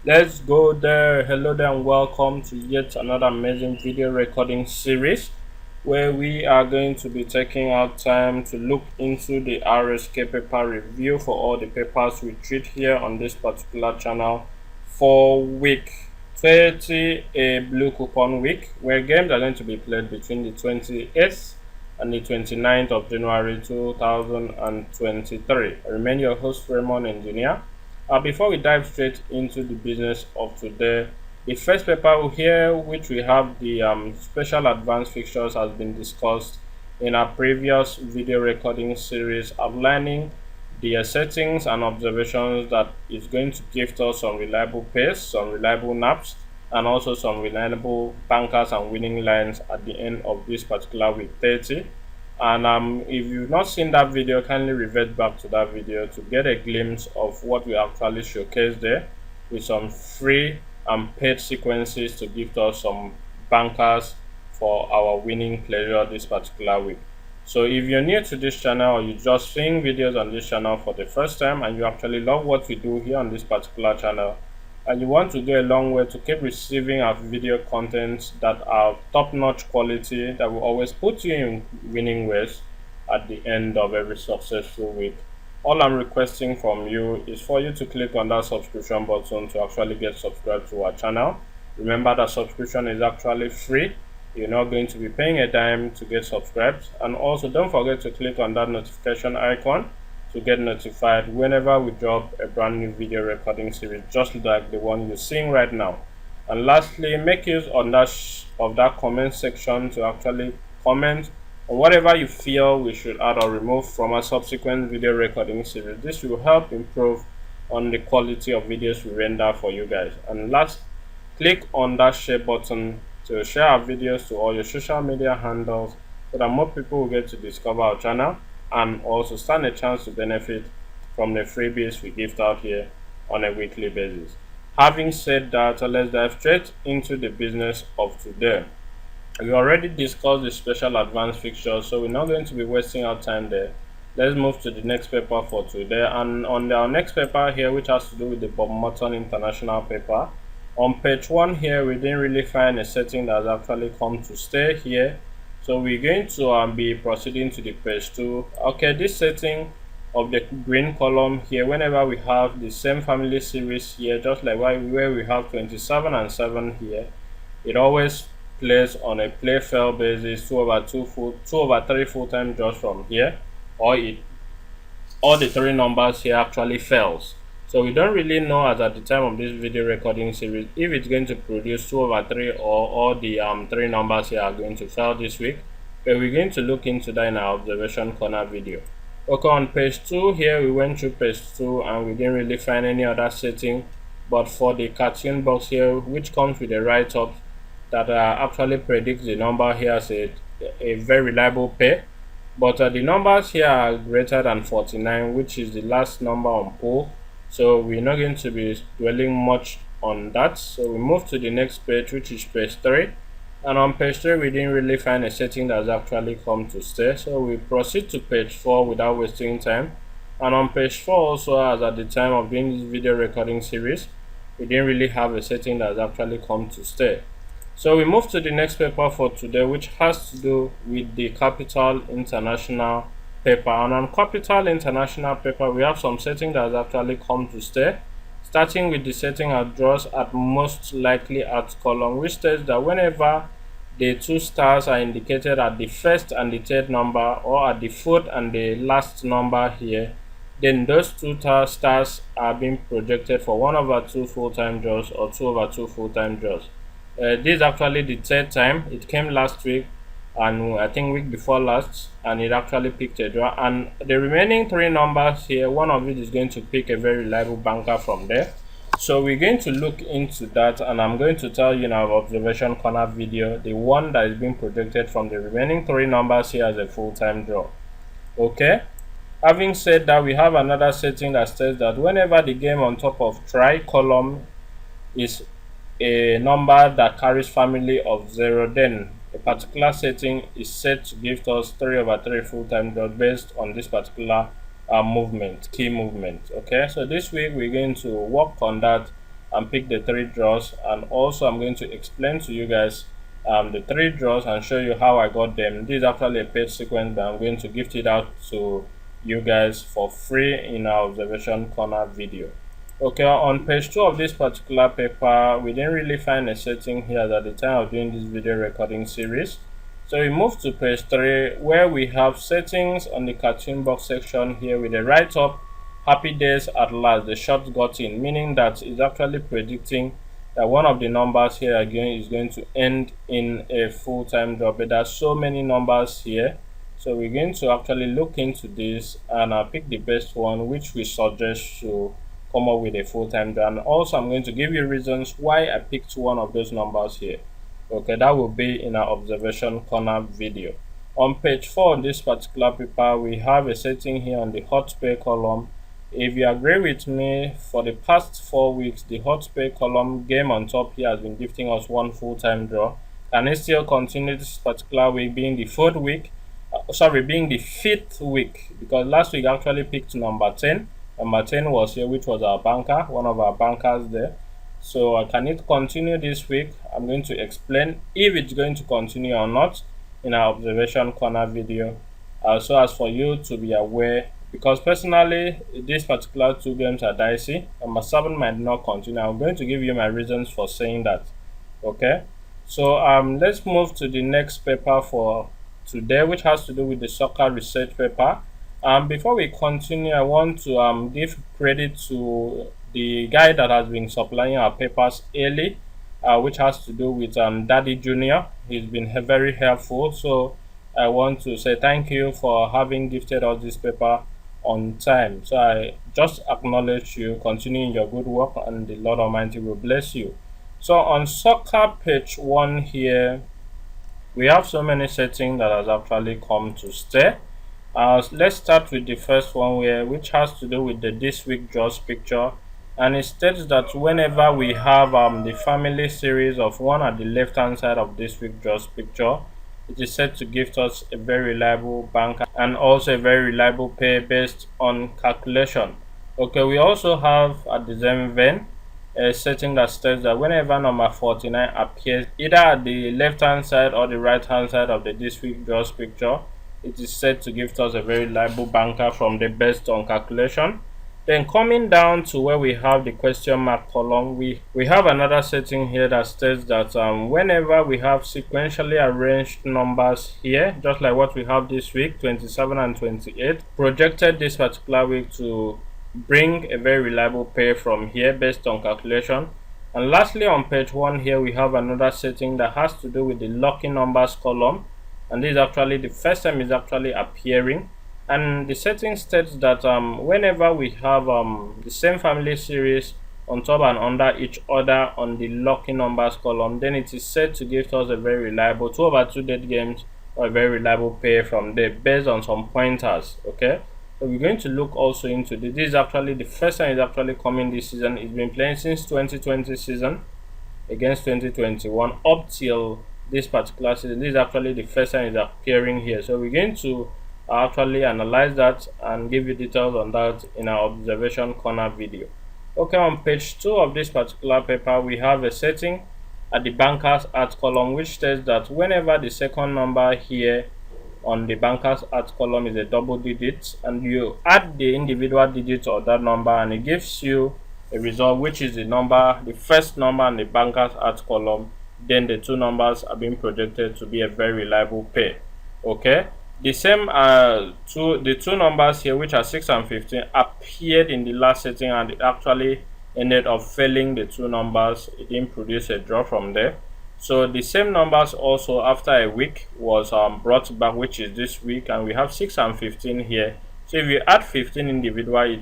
Let's go there. Hello there and welcome to yet another amazing video recording series where we are going to be taking our time to look into the RSK paper review for all the papers we treat here on this particular channel for week 30, a blue coupon week, where games are going to be played between the 28th and the 29th of January 2023. I remain your host, Raymond Engineer. Before we dive straight into the business of today, the first paper here, which we have the special advanced fixtures, has been discussed in our previous video recording series outlining the settings and observations that is going to give us some reliable pace, some reliable naps, and also some reliable bankers and winning lines at the end of this particular week 30. And if you've not seen that video, kindly revert back to that video to get a glimpse of what we actually showcased there, with some free and paid sequences to give us some bankers for our winning pleasure this particular week. So if you're new to this channel or you're just seeing videos on this channel for the first time and you actually love what we do here on this particular channel, and you want to go a long way to keep receiving our video content that are top-notch quality, that will always put you in winning ways at the end of every successful week, all I'm requesting from you is for you to click on that subscription button to actually get subscribed to our channel. Remember that subscription is actually free. You're not going to be paying a dime to get subscribed. And also don't forget to click on that notification icon to get notified whenever we drop a brand new video recording series, just like the one you're seeing right now. And lastly, make use of that comment section to actually comment on whatever you feel we should add or remove from a subsequent video recording series. This will help improve on the quality of videos we render for you guys. And last, click on that share button to share our videos to all your social media handles so that more people will get to discover our channel and also stand a chance to benefit from the freebies we gift out here on a weekly basis. Having said that, let's dive straight into the business of today. We already discussed the special advanced fixture, so we're not going to be wasting our time there. Let's move to the next paper for today. And on our next paper here, which has to do with the Bob Morton International paper, on page 1 here, we didn't really find a setting that has actually come to stay here. So we're going to be proceeding to the page 2. Okay, this setting of the green column here, whenever we have the same family series here, just like where we have 27 and 7 here, it always plays on a play fail basis, 2/3 full-time draws from here, or all the three numbers here actually fails. So we don't really know as at the time of this video recording series if it's going to produce 2/3 or all the three numbers here are going to fail this week, but we're going to look into that in our observation corner video. Okay, on page 2 here, we went through page 2 and we didn't really find any other setting, but for the cartoon box here, which comes with a write-up that actually predicts the number here as a very reliable pair, but the numbers here are greater than 49, which is the last number on poll. So we're not going to be dwelling much on that. So we move to the next page, which is page 3. And on page 3, we didn't really find a setting that's actually come to stay. So we proceed to page 4 without wasting time. And on page 4 also, as at the time of doing this video recording series, we didn't really have a setting that's actually come to stay. So we move to the next paper for today, which has to do with the Capital International paper. And on Capital International paper, we have some setting that has actually come to stay, starting with the setting at draws at most likely at column, which states that whenever the two stars are indicated at the first and the third number, or at the fourth and the last number here, then those two stars are being projected for 1/2 full-time draws or 2/2 full-time draws. This is actually the third time. It came last week and I think week before last, and it actually picked a draw. And the remaining three numbers here, one of it is going to pick a very reliable banker from there. So we're going to look into that, and I'm going to tell you in our observation corner video the one that is being projected from the remaining three numbers here as a full-time draw. Okay, having said that, we have another setting that says that whenever the game on top of try column is a number that carries family of 0, then a particular setting is set to give us 3/3 full-time draw based on this particular key movement. Okay, so this week we're going to work on that and pick the 3 draws, and also I'm going to explain to you guys the 3 draws and show you how I got them. This is actually a paid sequence, but I'm going to gift it out to you guys for free in our observation corner video. Okay, on page 2 of this particular paper, we didn't really find a setting here at the time of doing this video recording series. So we move to page 3, where we have settings on the cartoon box section here with a write-up, happy days at last, the shots got in, meaning that it's actually predicting that one of the numbers here again is going to end in a full-time draw. But there's so many numbers here, so we're going to actually look into this and pick the best one, which we suggest to come up with a full-time draw. And also I'm going to give you reasons why I picked one of those numbers here. Okay, that will be in our observation corner video. On page 4 of this particular paper, we have a setting here on the hot pay column. If you agree with me, for the past 4 weeks, the hot pay column game on top here has been gifting us one full-time draw. Can it still continue this particular week, being the fourth week? Being the 5th week, because last week I actually picked number 10. Number 10 was here, which was our banker, one of our bankers there. So can it continue this week? I'm going to explain if it's going to continue or not in our observation corner video, so as for you to be aware, because personally these particular 2 games are dicey. Number 7 might not continue. I'm going to give you my reasons for saying that. Okay, so let's move to the next paper for today, which has to do with the soccer research paper. Before we continue, I want to give credit to the guy that has been supplying our papers early, which has to do with Daddy Junior. He's been very helpful, so I want to say thank you for having gifted us this paper on time. So I just acknowledge you, continuing your good work, and the Lord Almighty will bless you. So on soccer page 1 here, we have so many settings that has actually come to stay. Let's start with the first one here, which has to do with the this week draws picture, and it states that whenever we have the family series of 1 at the left hand side of this week draws picture, it is said to give us a very reliable banker and also a very reliable pay based on calculation. Okay, we also have at the same vein a setting that states that whenever number 49 appears either at the left hand side or the right hand side of the this week draws picture, it is said to give us a very reliable banker from the based on calculation. Then coming down to where we have the question mark column, we have another setting here that states that whenever we have sequentially arranged numbers here, just like what we have this week, 27 and 28, projected this particular week to bring a very reliable pair from here based on calculation. And lastly, on page 1 here, we have another setting that has to do with the lucky numbers column, and this is actually the first time it's actually appearing. And the setting states that whenever we have the same family series on top and under each other on the lucky numbers column, then it is said to give us a very reliable 2/2 dead games or a very reliable pair from there based on some pointers. Okay, so we're going to look also into this. This is actually the first time it's actually coming this season. It's been playing since 2020 season against 2021 up till this particular season. This is actually the first time it's appearing here. So we're going to actually analyze that and give you details on that in our observation corner video. Okay, on page 2 of this particular paper, we have a setting at the bankers at column which says that whenever the second number here on the bankers at column is a double digit, and you add the individual digits of that number, and it gives you a result which is the first number in the bankers at column, then the 2 numbers are being projected to be a very reliable pair. Okay, the same the 2 numbers here, which are 6 and 15, appeared in the last setting, and it actually ended up failing the 2 numbers. It didn't produce a draw from there. So the same numbers also after a week was brought back, which is this week, and we have 6 and 15 here. So if you add 15 individual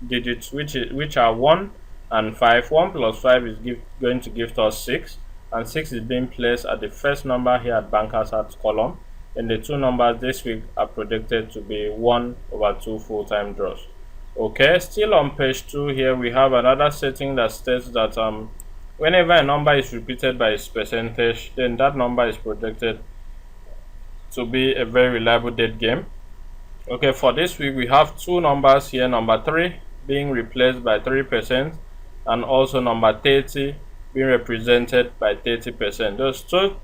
digits which are 1 and 5, 1 plus 5 is going to give us 6, and 6 is being placed at the first number here at bankers at column. And the 2 numbers this week are predicted to be 1/2 full-time draws. Okay, still on page 2 here, we have another setting that states that whenever a number is repeated by its percentage, then that number is projected to be a very reliable dead game. Okay, for this week we have 2 numbers here, number 3 being replaced by 3%, and also number 30 being represented by 30%.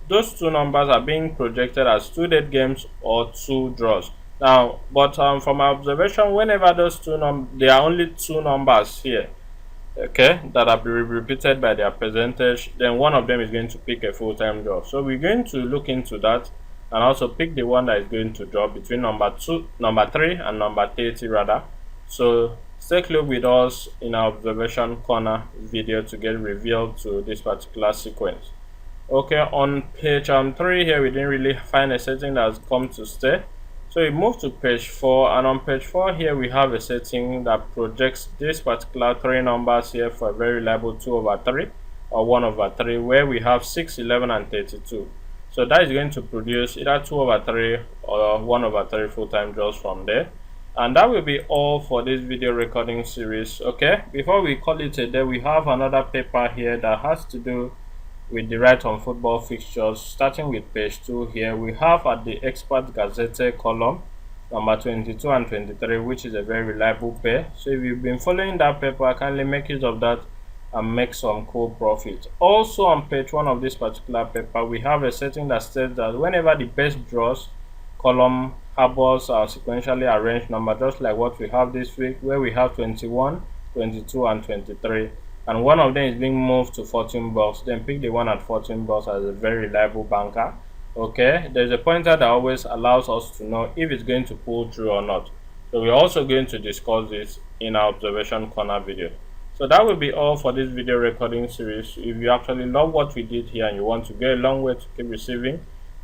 Those two numbers are being projected as 2 dead games or 2 draws. Now, but from my observation, whenever those there are only 2 numbers here, okay, that are repeated by their percentage, then one of them is going to pick a full-time job. So we're going to look into that and also pick the one that is going to drop between number 3 and number 30 rather. So stay close with us in our observation corner video to get revealed to this particular sequence. Okay, on page 3 here, we didn't really find a setting that has come to stay. So we move to page 4, and on page 4 here we have a setting that projects this particular 3 numbers here for a very reliable 2/3 or 1/3, where we have 6, 11 and 32. So that is going to produce either 2/3 or 1/3 full-time jobs from there. And that will be all for this video recording series. Okay, before we call it a day, we have another paper here that has to do with the right on football fixtures. Starting with page 2 here, we have at the Expert Gazette column number 22 and 23, which is a very reliable pair. So if you've been following that paper, kindly make use of that and make some cool profit. Also on page 1 of this particular paper, we have a setting that states that whenever the best draws column harbors are sequentially arranged number, just like what we have this week, where we have 21, 22 and 23, and one of them is being moved to 14 bucks, then pick the one at 14 bucks as a very reliable banker. Okay, there's a pointer that always allows us to know if it's going to pull through or not. So we're also going to discuss this in our observation corner video. So that will be all for this video recording series. If you actually love what we did here and you want to go a long way to keep receiving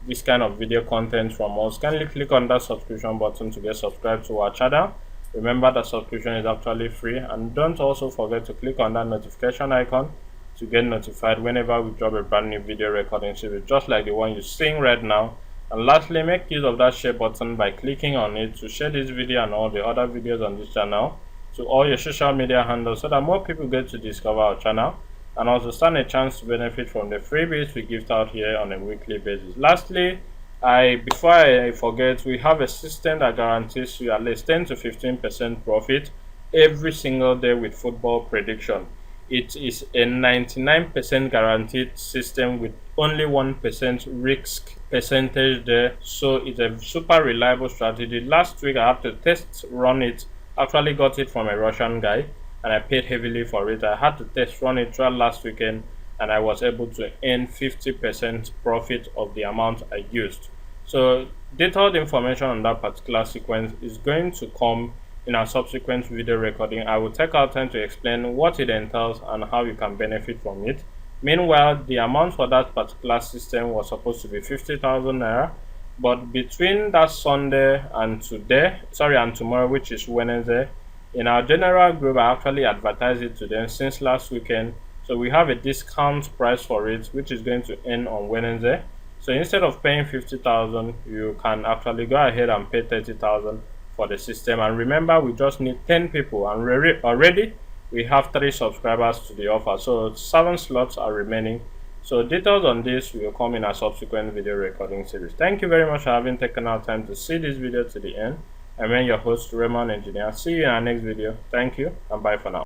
this kind of video content from us, kindly click on that subscription button to get subscribed to our channel. Remember that subscription is actually free, and don't also forget to click on that notification icon to get notified whenever we drop a brand new video recording series, just like the one you're seeing right now. And lastly, make use of that share button by clicking on it to share this video and all the other videos on this channel to all your social media handles, so that more people get to discover our channel and also stand a chance to benefit from the freebies we gift out here on a weekly basis. Lastly, before I forget, we have a system that guarantees you at least 10 to 15% profit every single day with football prediction. It is a 99% guaranteed system with only 1% risk percentage there, so it's a super reliable strategy. Last week I had to test run it, actually got it from a Russian guy, and I paid heavily for it. I had to test run it throughout last weekend, and I was able to earn 50% profit of the amount I used. So detailed information on that particular sequence is going to come in our subsequent video recording. I will take our time to explain what it entails and how you can benefit from it. Meanwhile, the amount for that particular system was supposed to be 50,000 naira, but between that Sunday and tomorrow, which is Wednesday, in our general group, I actually advertised it to them since last weekend. So we have a discount price for it, which is going to end on Wednesday. So instead of paying 50,000, you can actually go ahead and pay 30,000 for the system. And remember, we just need 10 people, and already we have 3 subscribers to the offer. So 7 slots are remaining. So details on this will come in a subsequent video recording series. Thank you very much for having taken our time to see this video to the end. I'm your host, Raymond Engineer. See you in our next video. Thank you and bye for now.